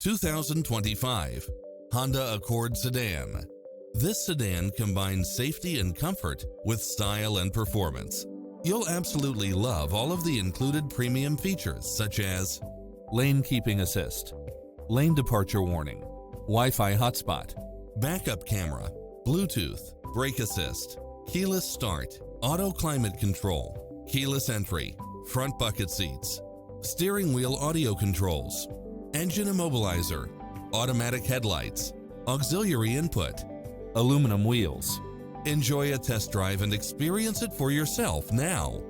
2025 Honda Accord Sedan. This sedan combines safety and comfort with style and performance. You'll absolutely love all of the included premium features such as lane keeping assist, lane departure warning, Wi-Fi hotspot, backup camera, Bluetooth, brake assist, keyless start, auto climate control, keyless entry, front bucket seats, steering wheel audio controls, engine immobilizer, automatic headlights, auxiliary input, aluminum wheels. Enjoy a test drive and experience it for yourself now.